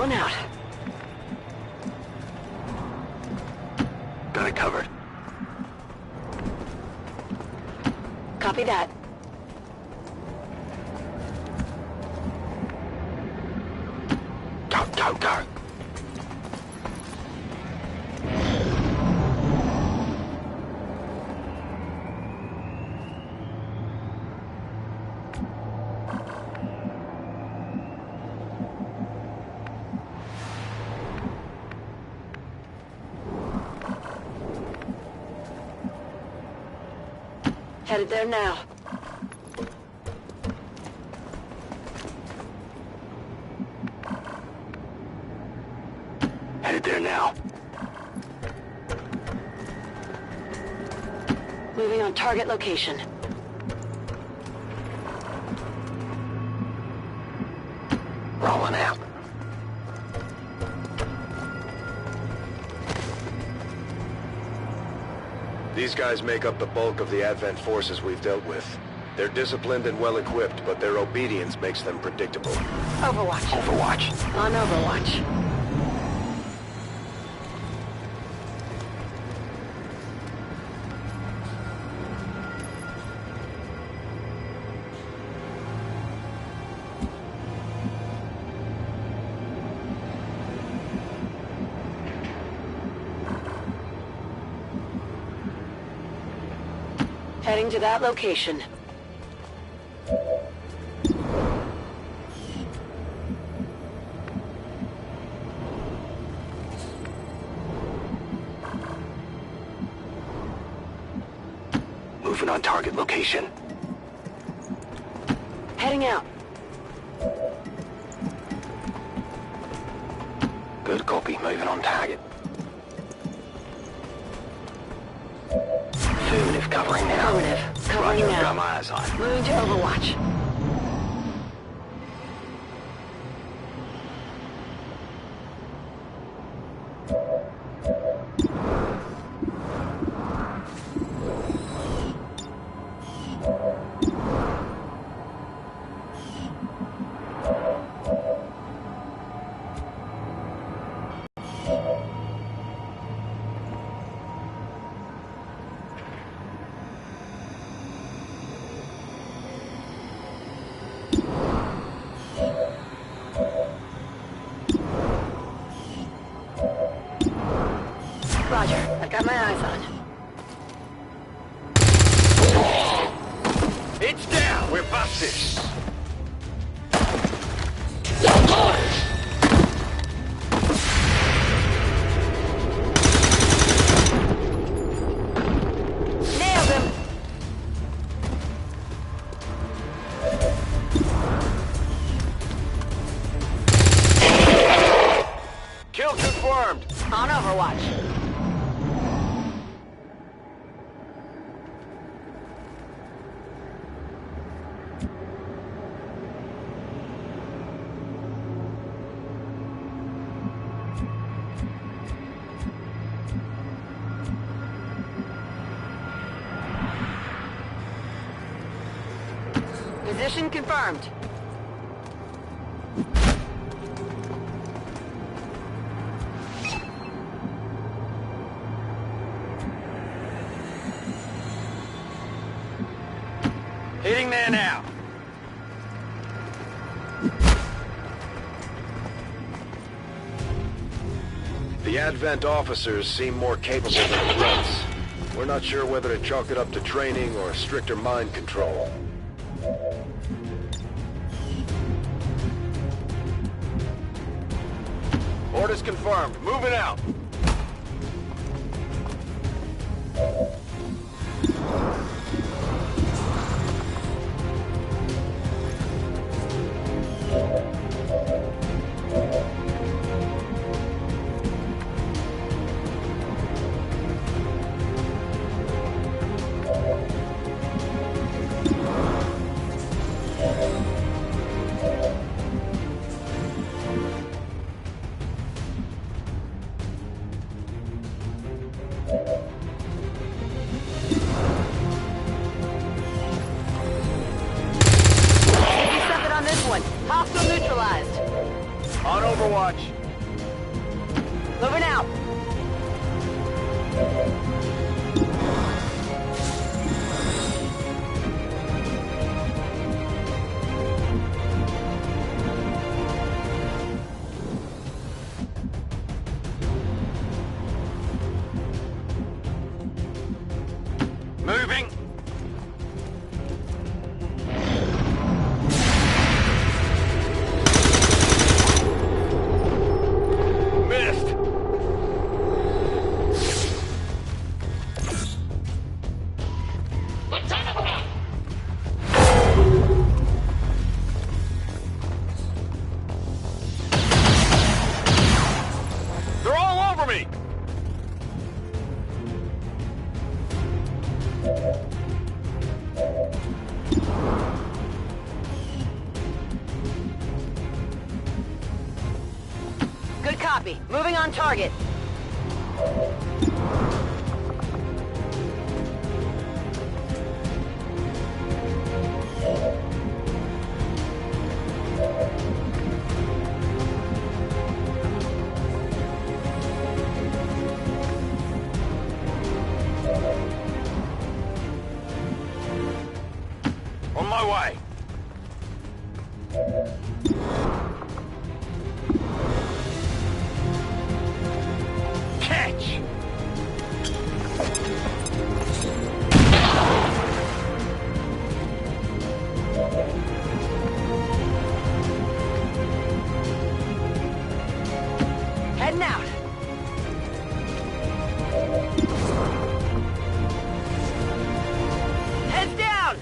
Going out. Got it covered. Copy that. Go, go, go. Headed there now. Headed there now. Moving on target location. Rolling out. These guys make up the bulk of the Advent forces we've dealt with. They're disciplined and well-equipped, but their obedience makes them predictable. Overwatch. Overwatch. On Overwatch. Heading to that location. Moving on target location. Heading out. Good copy. Moving on target. Affirmative, covering now. Affirmative. Covering Roger, now. got my eyes on. Moving to Overwatch. Roger, I got my eyes on. It's down! We're busted! Nailed him! Kill confirmed! On Overwatch. Position confirmed. Hitting there now. The Advent officers seem more capable than the threats. We're not sure whether to chalk it up to training or stricter mind control. Orders confirmed. Moving out. Hostile neutralized. On Overwatch. They're all over me! Good copy. Moving on target. On my way. Catch! Heading out. Heads down!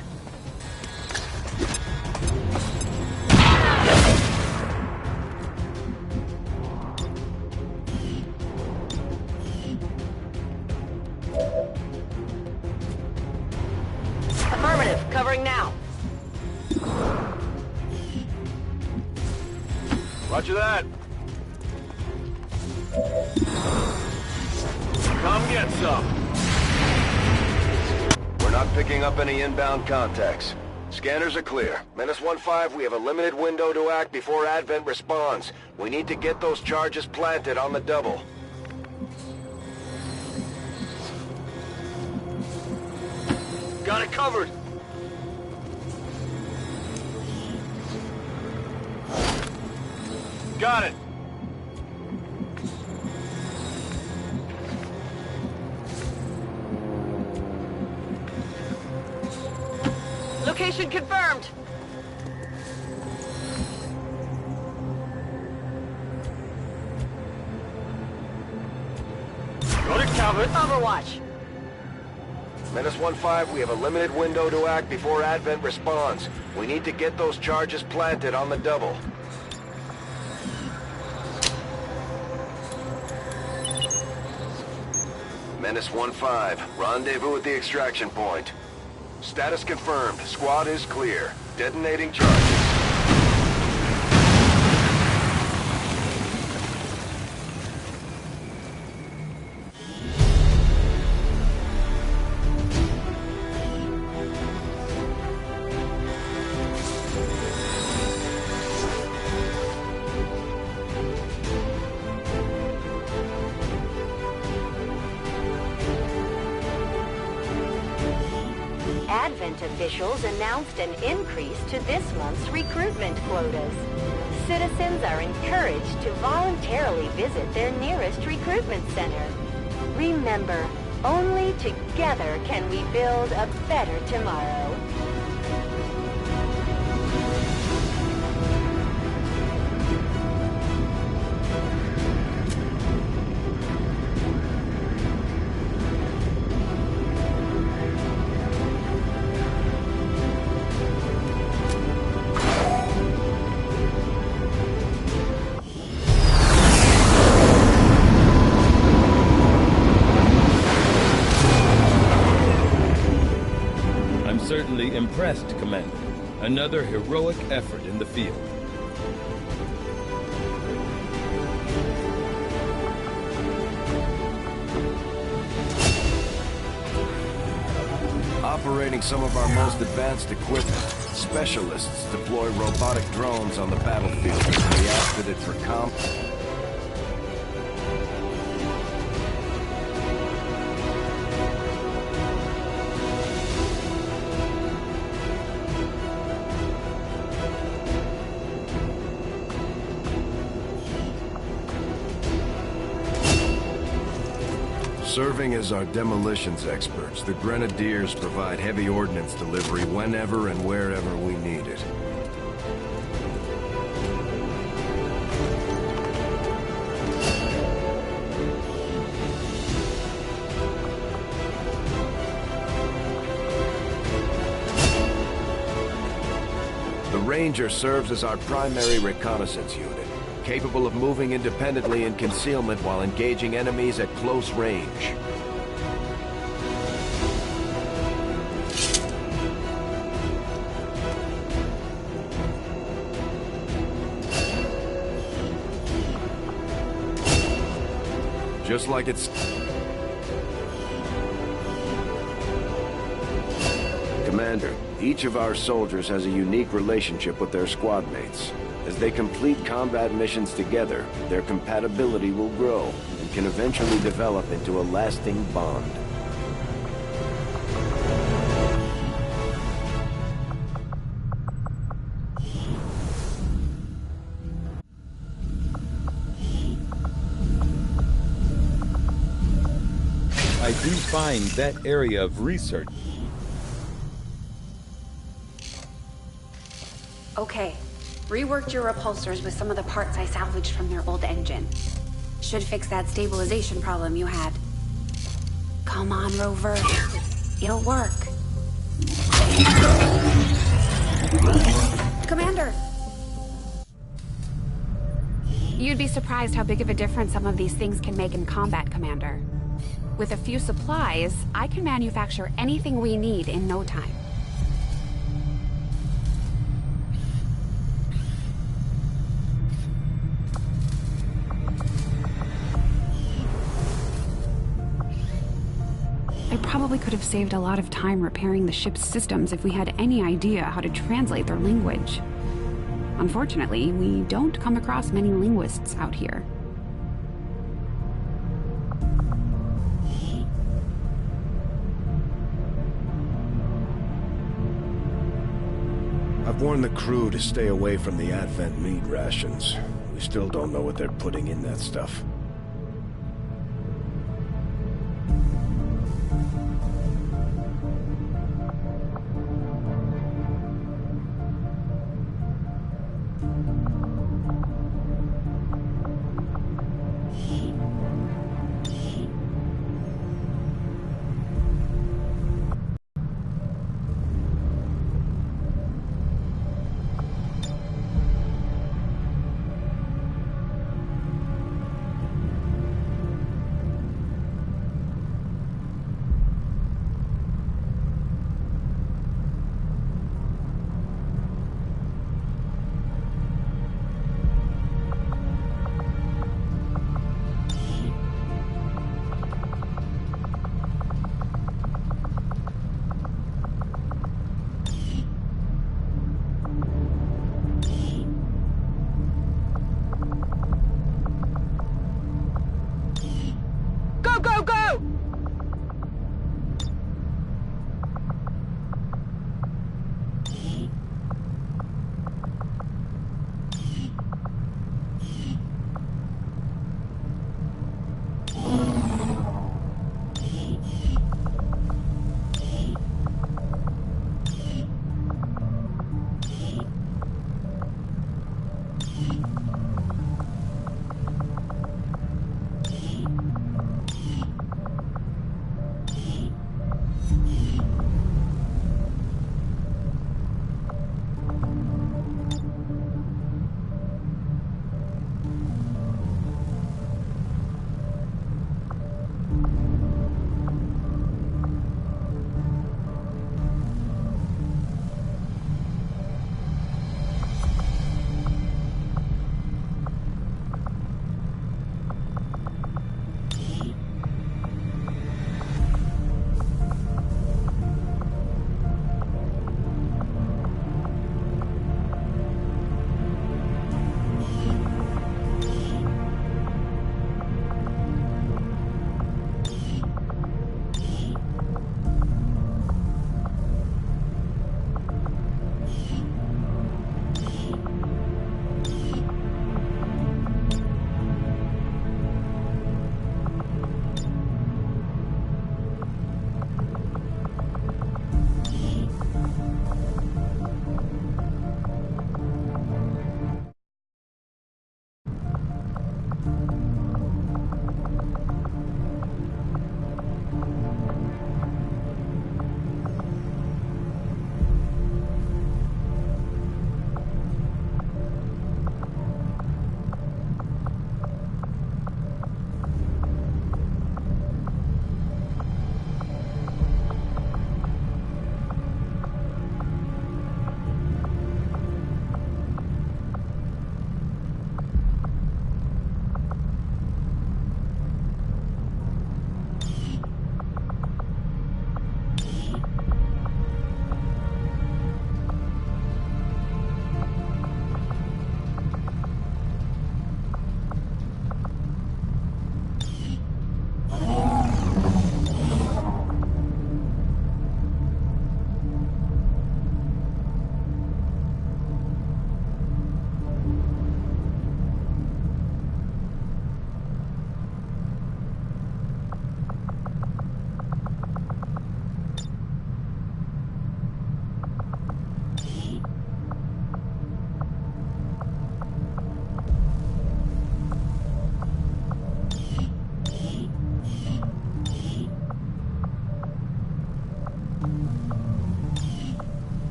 Affirmative. Covering now. Roger that. Come get some. We're not picking up any inbound contacts. Scanners are clear. Menace 1-5, we have a limited window to act before Advent responds. We need to get those charges planted on the double. Got it covered. Got it. Location confirmed. Got it covered. Overwatch. Menace 1-5, we have a limited window to act before Advent responds. We need to get those charges planted on the double. Menace 1-5, rendezvous at the extraction point. Status confirmed. Squad is clear. Detonating charges. Advent officials announced an increase to this month's recruitment quotas. Citizens are encouraged to voluntarily visit their nearest recruitment center. Remember, only together can we build a better tomorrow. Certainly impressed, Commander. Another heroic effort in the field. Operating some of our most advanced equipment, specialists deploy robotic drones on the battlefield. We outfitted for comp. Serving as our demolitions experts, the Grenadiers provide heavy ordnance delivery whenever and wherever we need it. The Ranger serves as our primary reconnaissance unit, capable of moving independently in concealment while engaging enemies at close range. Just like it's... Commander, each of our soldiers has a unique relationship with their squad mates. As they complete combat missions together, their compatibility will grow and can eventually develop into a lasting bond. I do find that area of research. Okay. Reworked your repulsors with some of the parts I salvaged from their old engine. Should fix that stabilization problem you had. Come on, Rover. It'll work. Commander! You'd be surprised how big of a difference some of these things can make in combat, Commander. With a few supplies, I can manufacture anything we need in no time. I probably could have saved a lot of time repairing the ship's systems if we had any idea how to translate their language. Unfortunately, we don't come across many linguists out here. I've warned the crew to stay away from the Advent meat rations. We still don't know what they're putting in that stuff.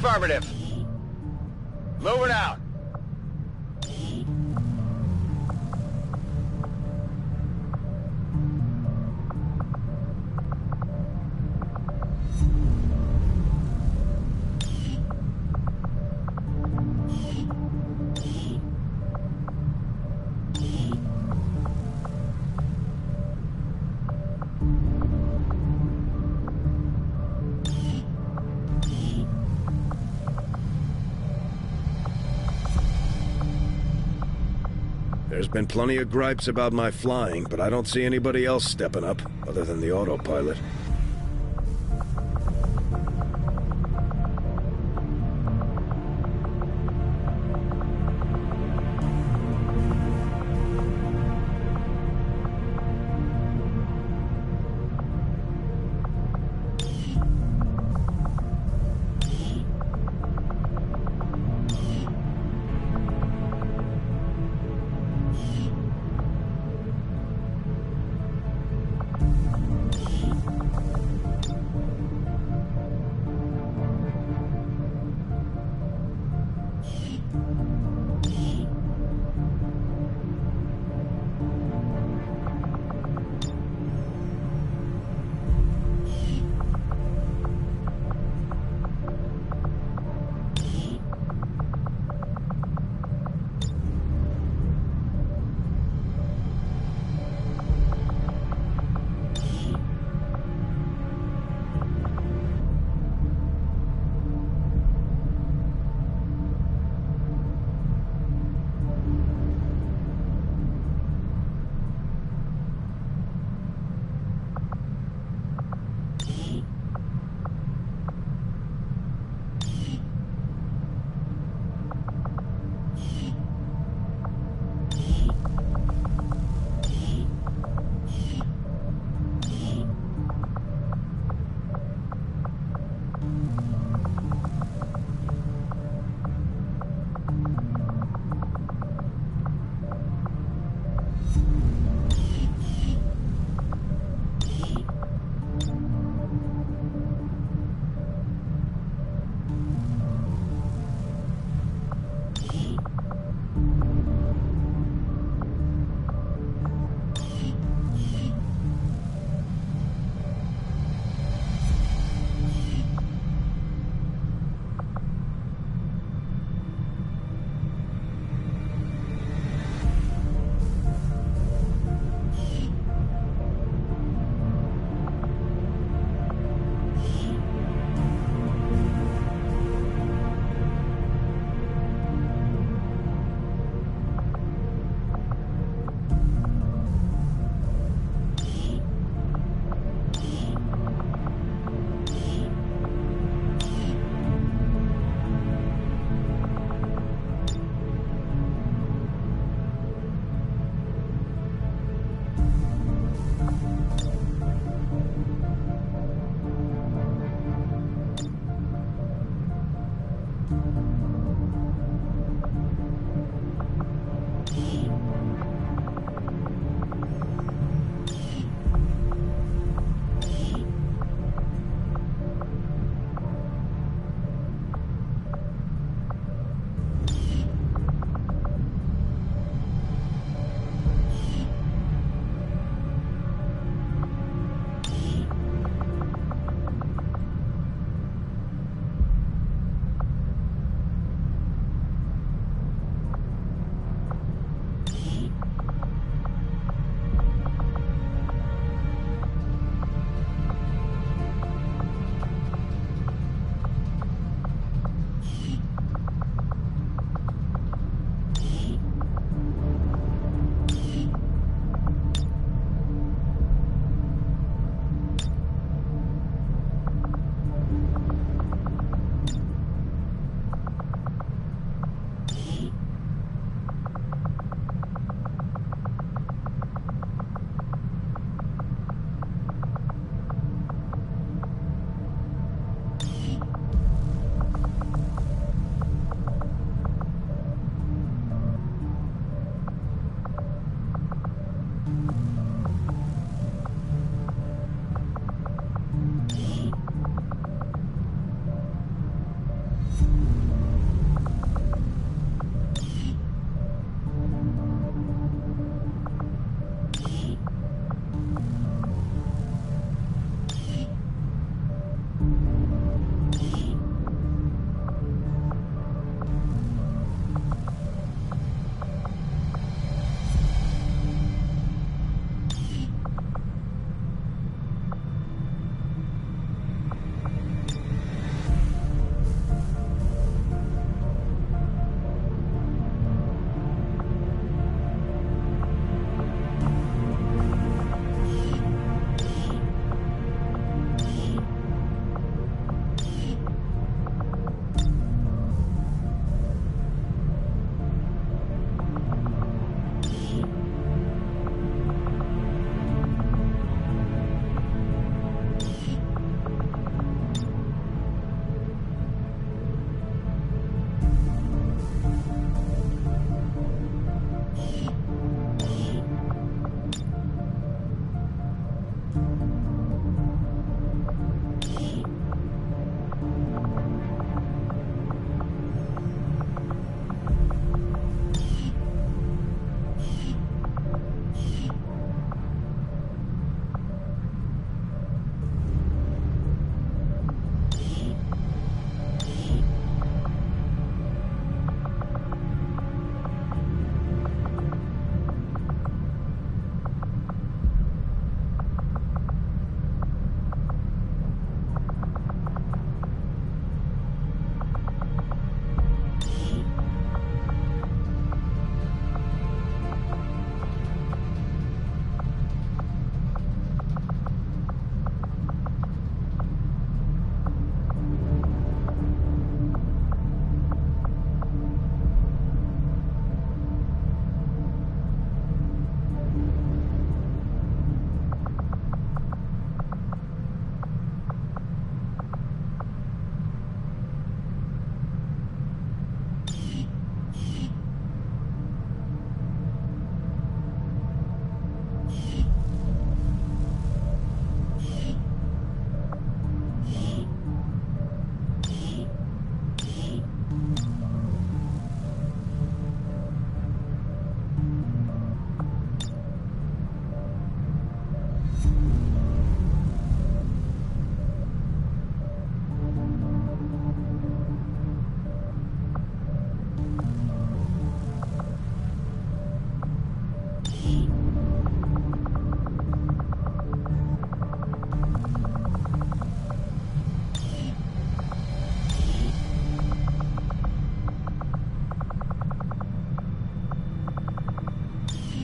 Affirmative. Moving out. There's been plenty of gripes about my flying, but I don't see anybody else stepping up, other than the autopilot.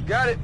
Got it.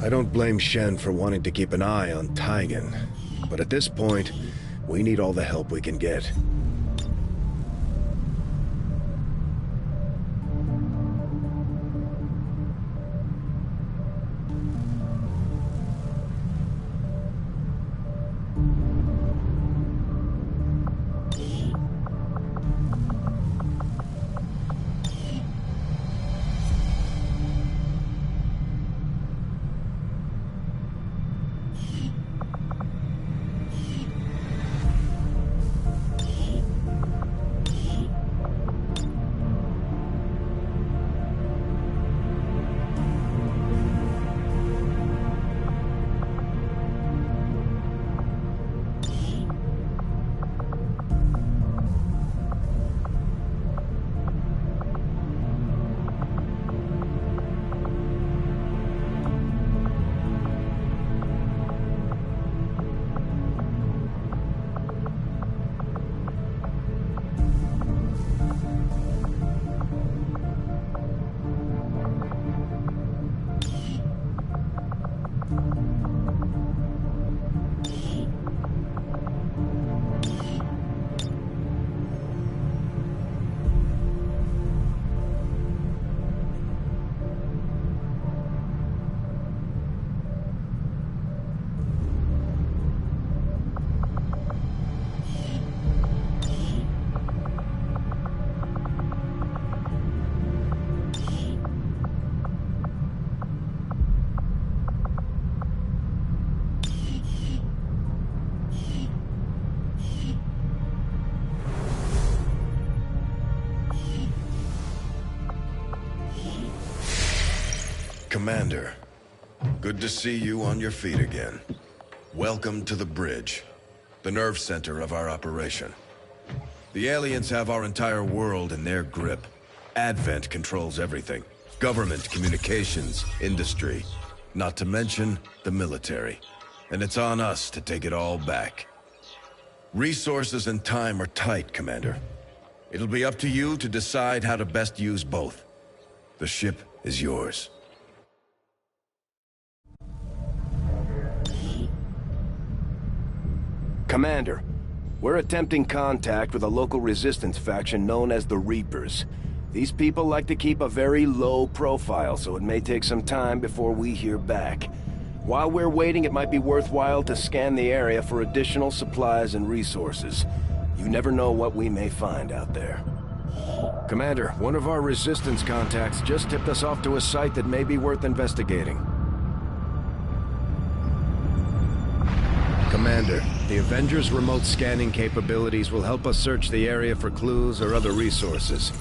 I don't blame Shen for wanting to keep an eye on Taigen, but at this point, we need all the help we can get. Commander, good to see you on your feet again. Welcome to the bridge, the nerve center of our operation. The aliens have our entire world in their grip. Advent controls everything. Government, communications, industry. Not to mention the military. And it's on us to take it all back. Resources and time are tight, Commander. It'll be up to you to decide how to best use both. The ship is yours. Commander, we're attempting contact with a local resistance faction known as the Reapers. These people like to keep a very low profile, so it may take some time before we hear back. While we're waiting, it might be worthwhile to scan the area for additional supplies and resources. You never know what we may find out there. Commander, one of our resistance contacts just tipped us off to a site that may be worth investigating. Commander, the Avengers' remote scanning capabilities will help us search the area for clues or other resources.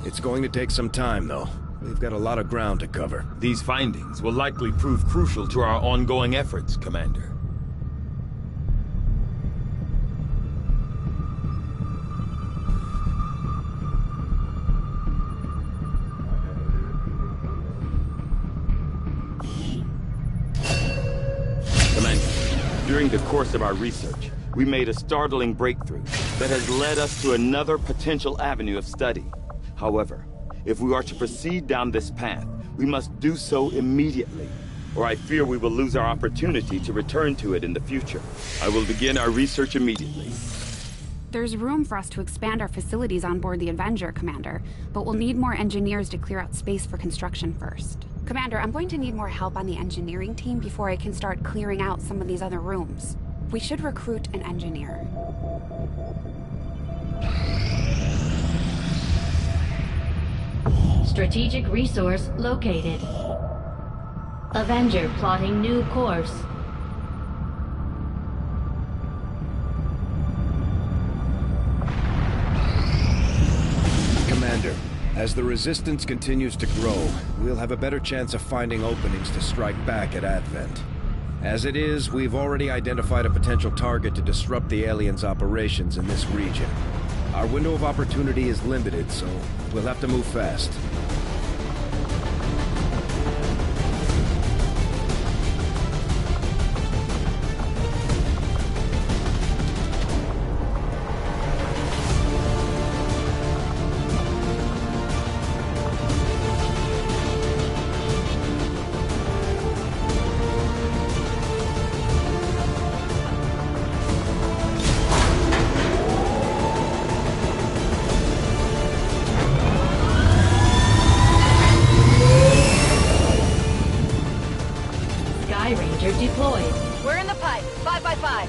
It's going to take some time, though. We've got a lot of ground to cover. These findings will likely prove crucial to our ongoing efforts, Commander. During the course of our research, we made a startling breakthrough that has led us to another potential avenue of study. However, if we are to proceed down this path, we must do so immediately, or I fear we will lose our opportunity to return to it in the future. I will begin our research immediately. There's room for us to expand our facilities on board the Avenger, Commander, but we'll need more engineers to clear out space for construction first. Commander, I'm going to need more help on the engineering team before I can start clearing out some of these other rooms. We should recruit an engineer. Strategic resource located. Avenger plotting new course. Commander, as the Resistance continues to grow, we'll have a better chance of finding openings to strike back at Advent. As it is, we've already identified a potential target to disrupt the aliens' operations in this region. Our window of opportunity is limited, so we'll have to move fast. Ranger deployed. We're in the pipe. 5 by 5.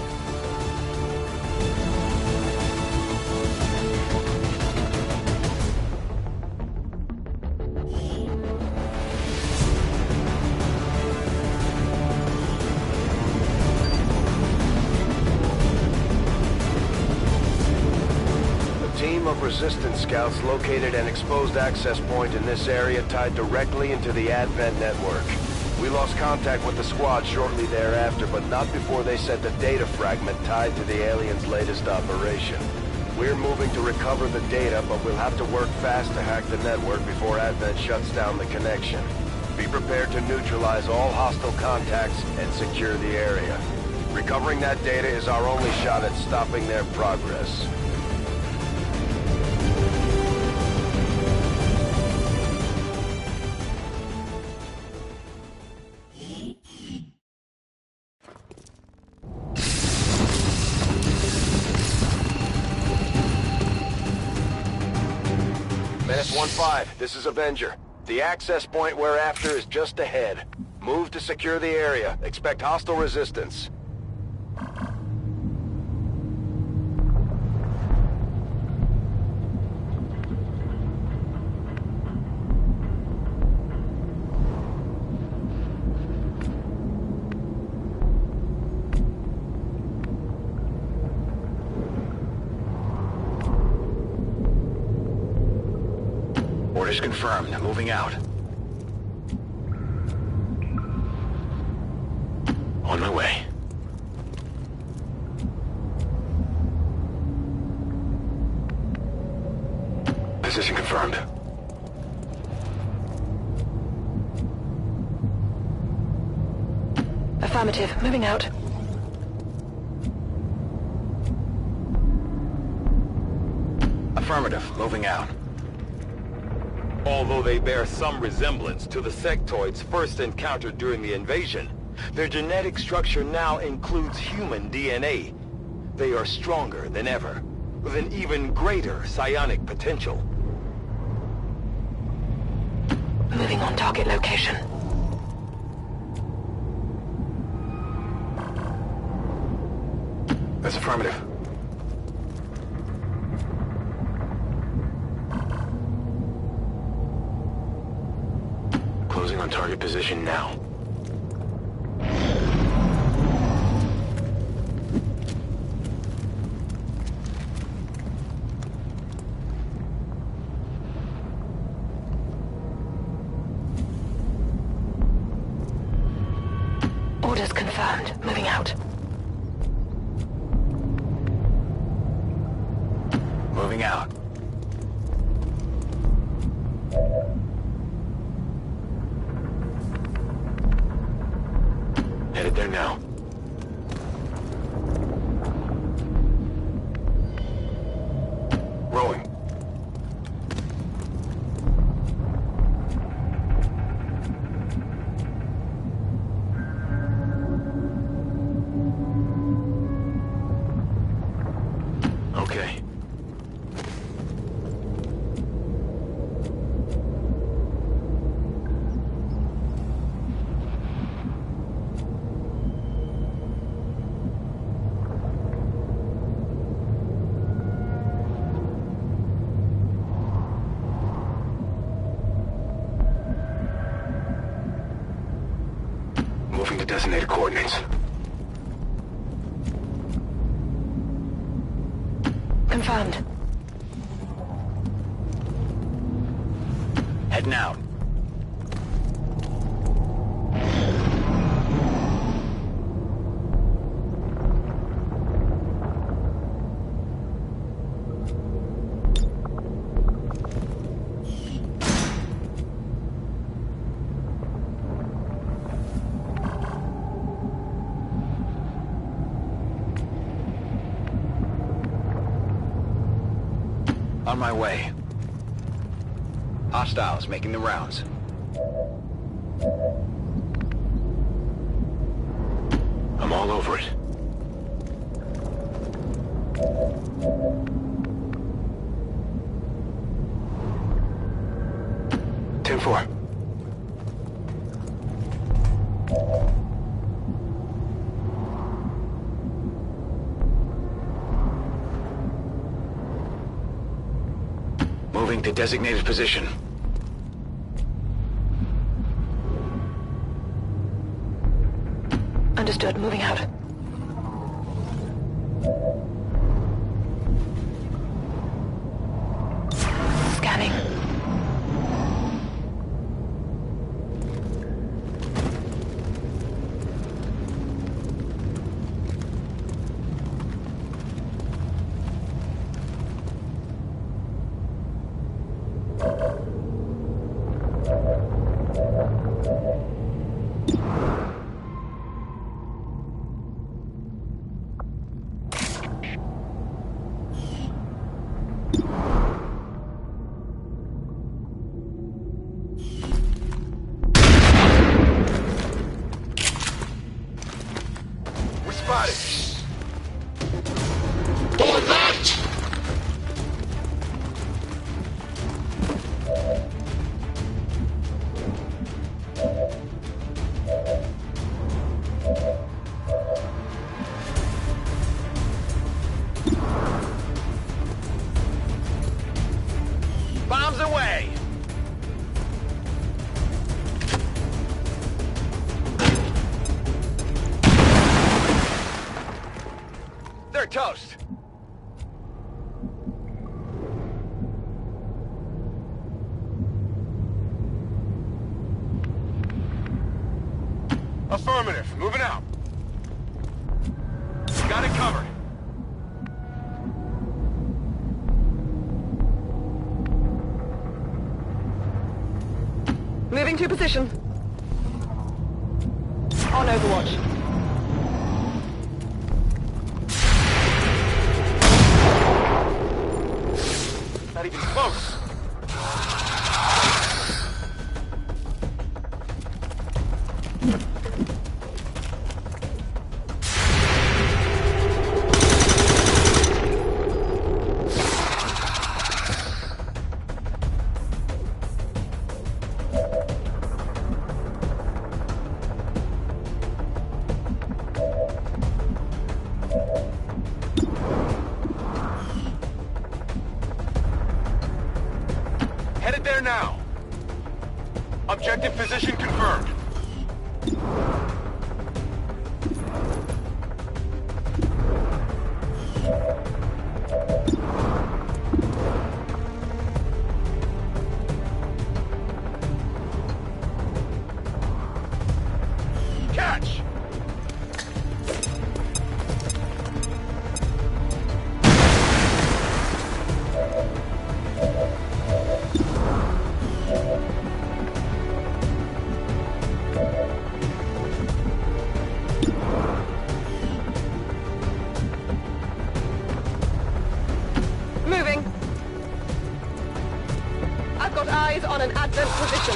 A team of Resistance scouts located an exposed access point in this area tied directly into the Advent network. We lost contact with the squad shortly thereafter, but not before they sent a data fragment tied to the aliens' latest operation. We're moving to recover the data, but we'll have to work fast to hack the network before Advent shuts down the connection. Be prepared to neutralize all hostile contacts and secure the area. Recovering that data is our only shot at stopping their progress. Menace 1-5, this is Avenger. The access point we're after is just ahead. Move to secure the area. Expect hostile resistance. Orders confirmed. Moving out. On my way. Position confirmed. Affirmative. Moving out. Affirmative. Moving out. Although they bear some resemblance to the sectoids first encountered during the invasion, their genetic structure now includes human DNA. They are stronger than ever, with an even greater psionic potential. Moving on target location. That's affirmative. on target position now. Orders confirmed. Moving out. Moving out. Headed there now. Rolling. Okay. Moving to designated coordinates. Confirmed. Heading out. On my way. Hostiles making the rounds. I'm all over it. Ten-4. Moving to designated position. Understood. Moving out. Scanning. We're spotted. For that! Bombs away. They're toast. Affirmative. Moving out. Got it covered. Moving to position. On Overwatch. Not even close. Headed there now. Objective position confirmed. Catch! Moving. I've got eyes on an advent position.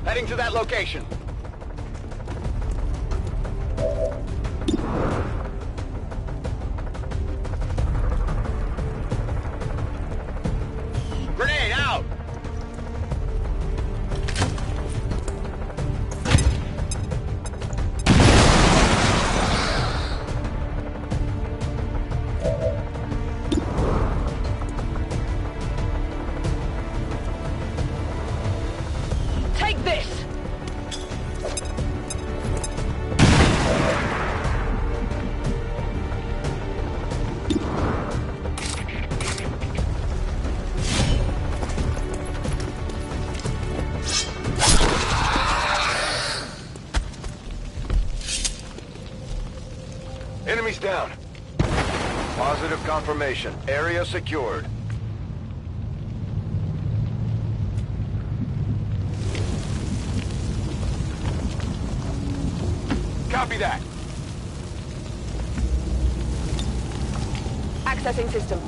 Heading to that location. Grenade out! Take this! Enemies down. Positive confirmation. Area secured. Copy that. Accessing system.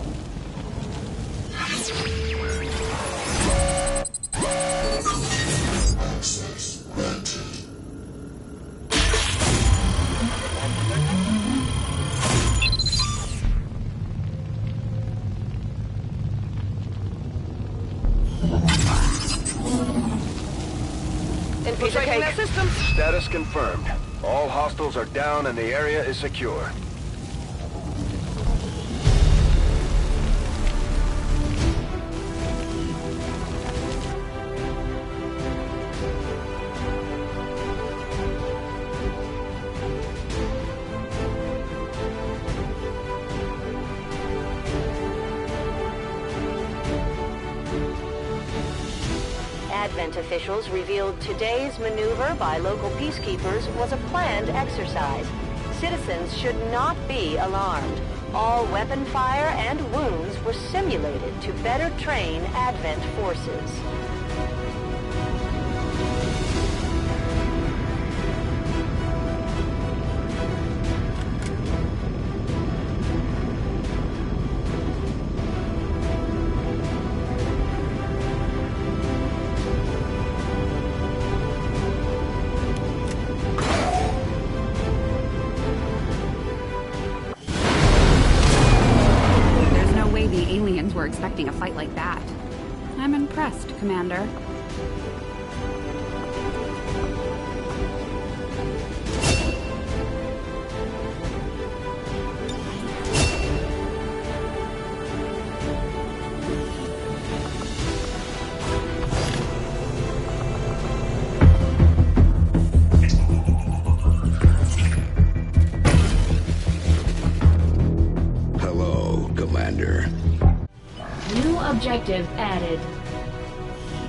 Infiltrating their system. Status confirmed. All hostiles are down and the area is secure. Advent officials revealed today's maneuver by local peacekeepers was a planned exercise. Citizens should not be alarmed. All weapon fire and wounds were simulated to better train Advent forces. We're expecting a fight like that. I'm impressed, Commander. Hello, Commander. New objective added.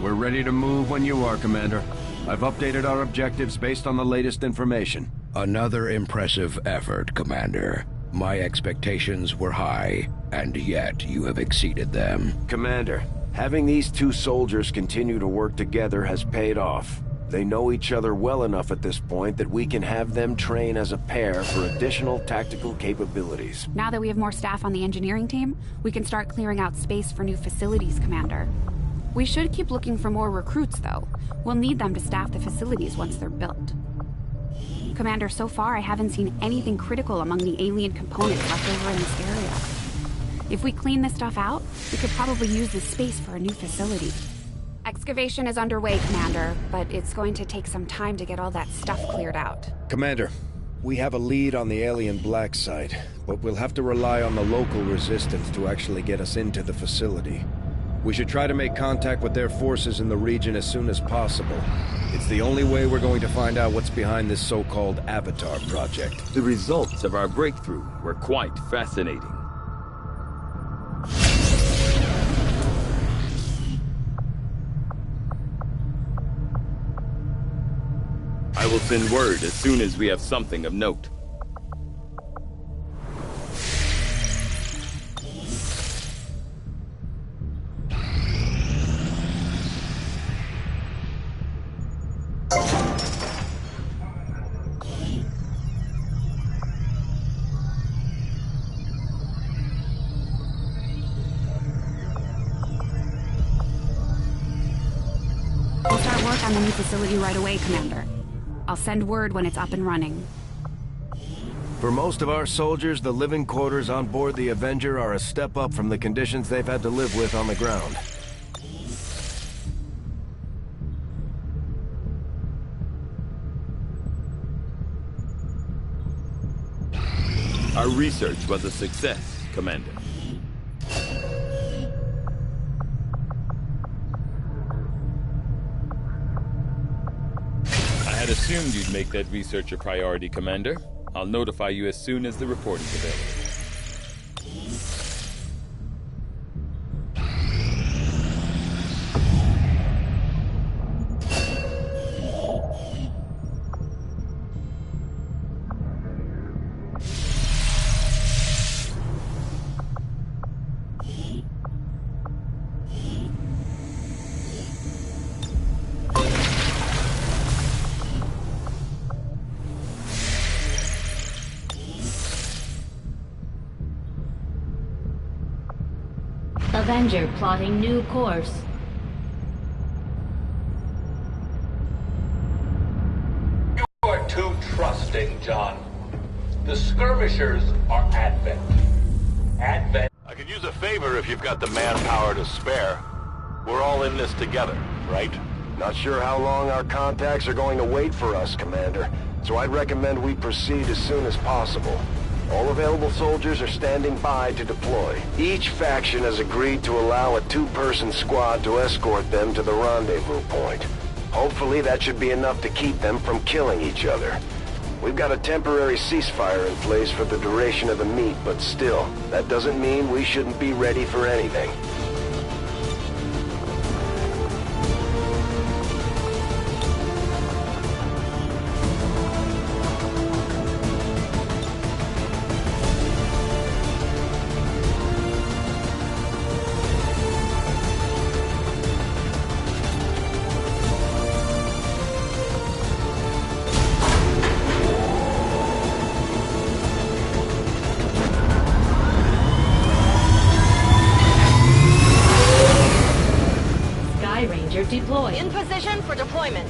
We're ready to move when you are, Commander. I've updated our objectives based on the latest information. Another impressive effort, Commander. My expectations were high, and yet you have exceeded them. Commander, having these two soldiers continue to work together has paid off. They know each other well enough at this point that we can have them train as a pair for additional tactical capabilities. Now that we have more staff on the engineering team, we can start clearing out space for new facilities, Commander. We should keep looking for more recruits, though. We'll need them to staff the facilities once they're built. Commander, so far I haven't seen anything critical among the alien components left over in this area. If we clean this stuff out, we could probably use this space for a new facility. Excavation is underway, Commander, but it's going to take some time to get all that stuff cleared out. Commander, we have a lead on the alien black site, but we'll have to rely on the local resistance to actually get us into the facility. We should try to make contact with their forces in the region as soon as possible. It's the only way we're going to find out what's behind this so-called Avatar project. The results of our breakthrough were quite fascinating. I will send word as soon as we have something of note. We'll start work on the new facility right away, Commander. I'll send word when it's up and running. For most of our soldiers, the living quarters on board the Avenger are a step up from the conditions they've had to live with on the ground. Our research was a success, Commander. I had assumed you'd make that research a priority, Commander. I'll notify you as soon as the report is available. Avenger plotting new course. You are too trusting, John. The skirmishers are Advent. Advent. I could use a favor if you've got the manpower to spare. We're all in this together, right? Not sure how long our contacts are going to wait for us, Commander, so I'd recommend we proceed as soon as possible. All available soldiers are standing by to deploy. Each faction has agreed to allow a two-person squad to escort them to the rendezvous point. Hopefully that should be enough to keep them from killing each other. We've got a temporary ceasefire in place for the duration of the meet, but still, that doesn't mean we shouldn't be ready for anything. Deployed. In position for deployment.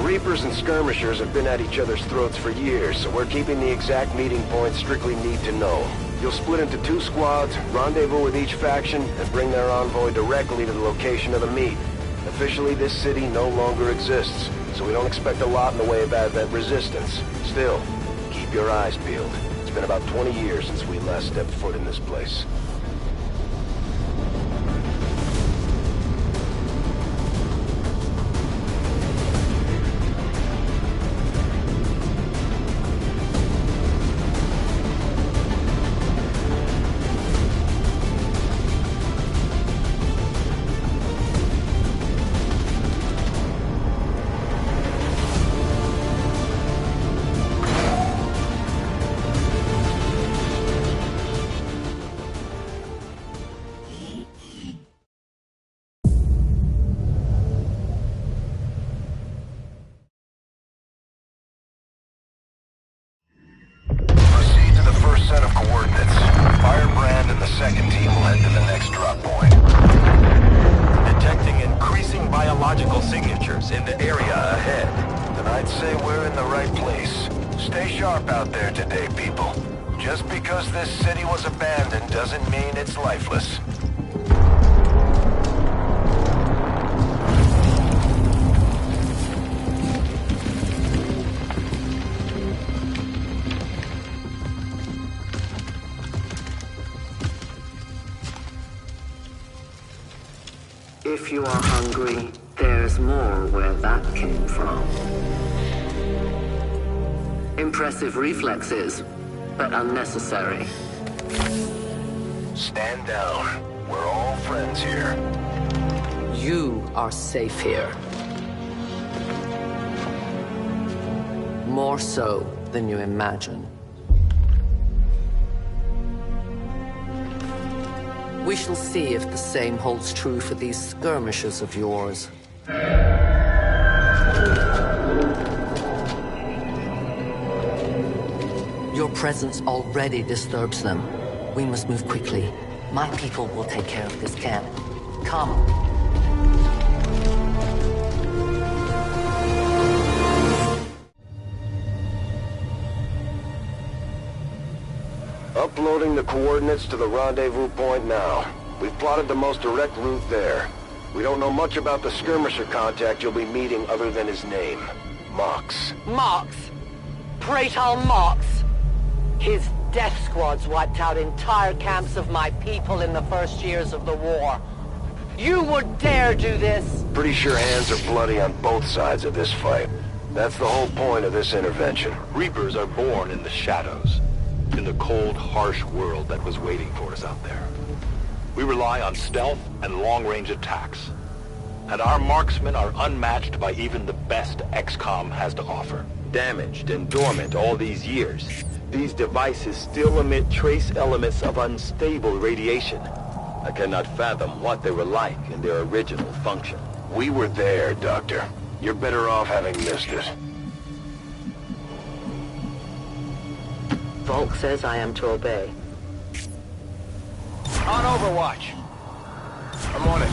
Reapers and skirmishers have been at each other's throats for years, so we're keeping the exact meeting points strictly need to know. You'll split into two squads, rendezvous with each faction, and bring their envoy directly to the location of the meet. Officially, this city no longer exists, so we don't expect a lot in the way of Advent resistance. Still, keep your eyes peeled. It's been about 20 years since we last stepped foot in this place. coordinates. Firebrand and the second team will head to the next drop point. Detecting increasing biological signatures in the area ahead. Then I'd say we're in the right place. Stay sharp out there today, people. Just because this city was abandoned doesn't mean it's lifeless. If you are hungry, there's more where that came from. Impressive reflexes, but unnecessary. Stand down. We're all friends here. You are safe here. More so than you imagine. We shall see if the same holds true for these skirmishers of yours. Your presence already disturbs them. We must move quickly. My people will take care of this camp. Come. Uploading the coordinates to the rendezvous point now. We've plotted the most direct route there. We don't know much about the skirmisher contact you'll be meeting other than his name. Mox. Mox? Praetor Mox? His death squads wiped out entire camps of my people in the first years of the war. You would dare do this? Pretty sure hands are bloody on both sides of this fight. That's the whole point of this intervention. Reapers are born in the shadows, in the cold, harsh world that was waiting for us out there. We rely on stealth and long-range attacks. And our marksmen are unmatched by even the best Xcom has to offer. Damaged and dormant all these years, these devices still emit trace elements of unstable radiation. I cannot fathom what they were like in their original function. We were there, Doctor. You're better off having missed it. Volk says I am to obey. On Overwatch. I'm on it.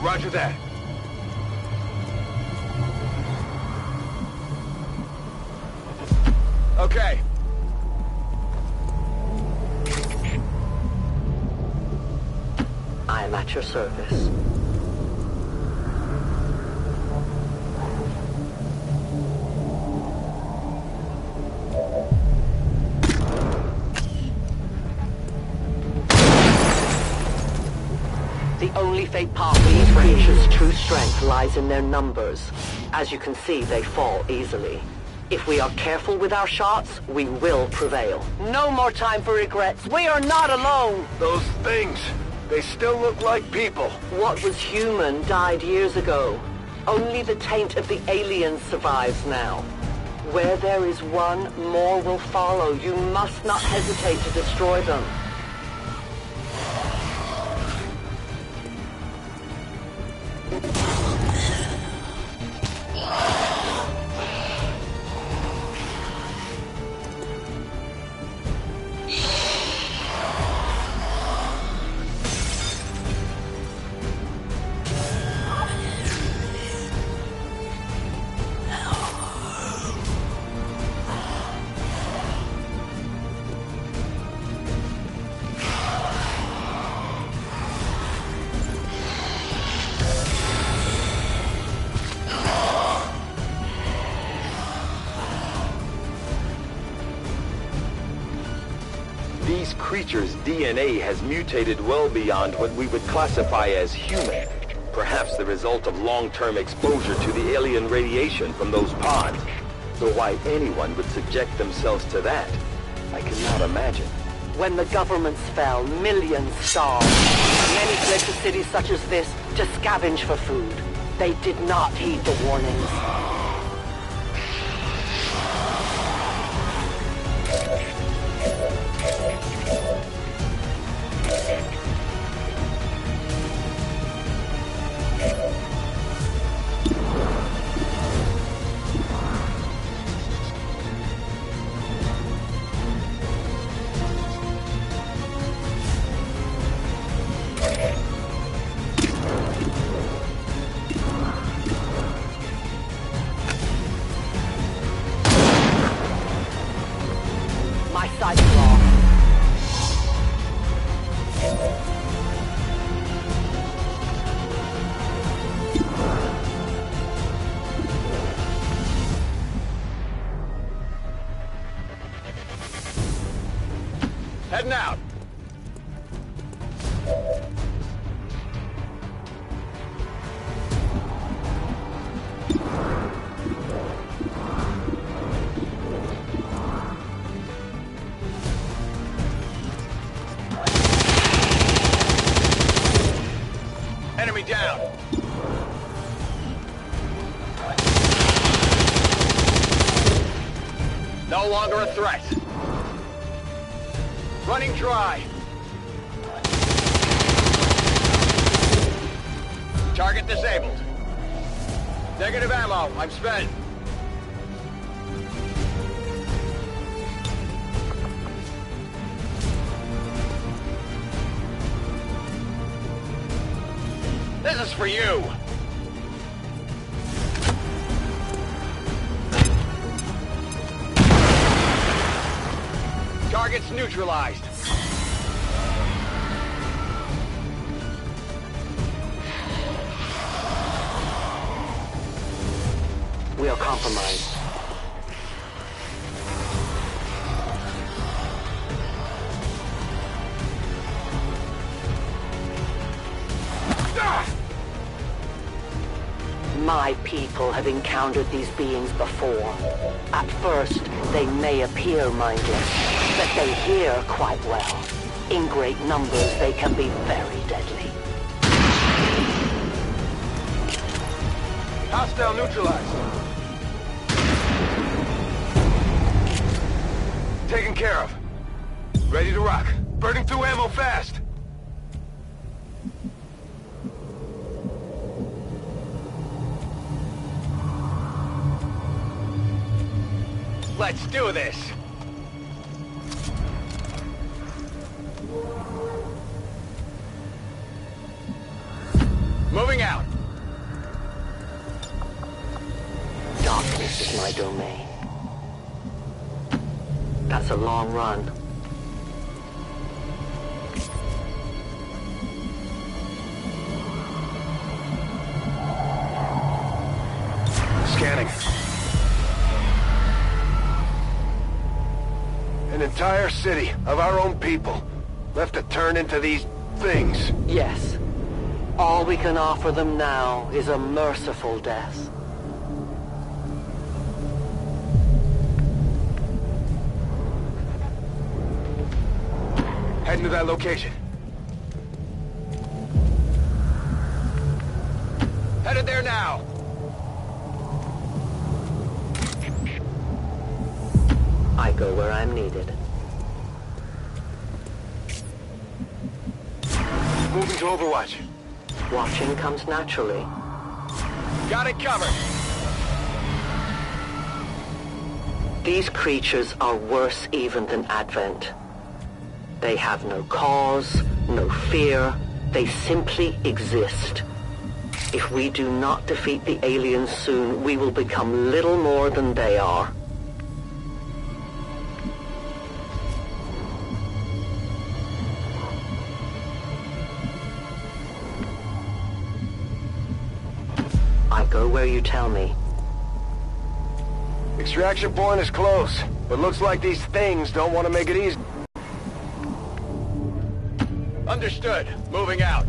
Roger that. Okay. I am at your service. The only fate path for these creatures' true strength lies in their numbers. As you can see, they fall easily. If we are careful with our shots, we will prevail. No more time for regrets. We are not alone. Those things, they still look like people. What was human died years ago. Only the taint of the aliens survives now. Where there is one, more will follow. You must not hesitate to destroy them. These creatures' DNA has mutated well beyond what we would classify as human. Perhaps the result of long-term exposure to the alien radiation from those pods. Though why anyone would subject themselves to that, I cannot imagine. When the governments fell, millions starved. Many fled to cities such as this to scavenge for food. They did not heed the warnings. Heading out. Enemy down. No longer a threat. Running dry. Target disabled. Negative ammo. I'm spent. This is for you. Target's neutralized. We are compromised. My people have encountered these beings before. At first, they may appear mindless, but they hear quite well. In great numbers, they can be very deadly. Hostile neutralized. Taken care of. Ready to rock. Burning through ammo fast. Let's do this! Moving out! Darkness is my domain. That's a long run. Scanning. An entire city of our own people left to turn into these things. Yes. All we can offer them now is a merciful death. Heading to that location. Headed there now. I go where I'm needed. Moving to Overwatch. Watching comes naturally. Got it covered. These creatures are worse even than Advent. They have no cause, no fear. They simply exist. If we do not defeat the aliens soon, we will become little more than they are. I go where you tell me. Extraction point is close, but looks like these things don't want to make it easy. Understood. Moving out.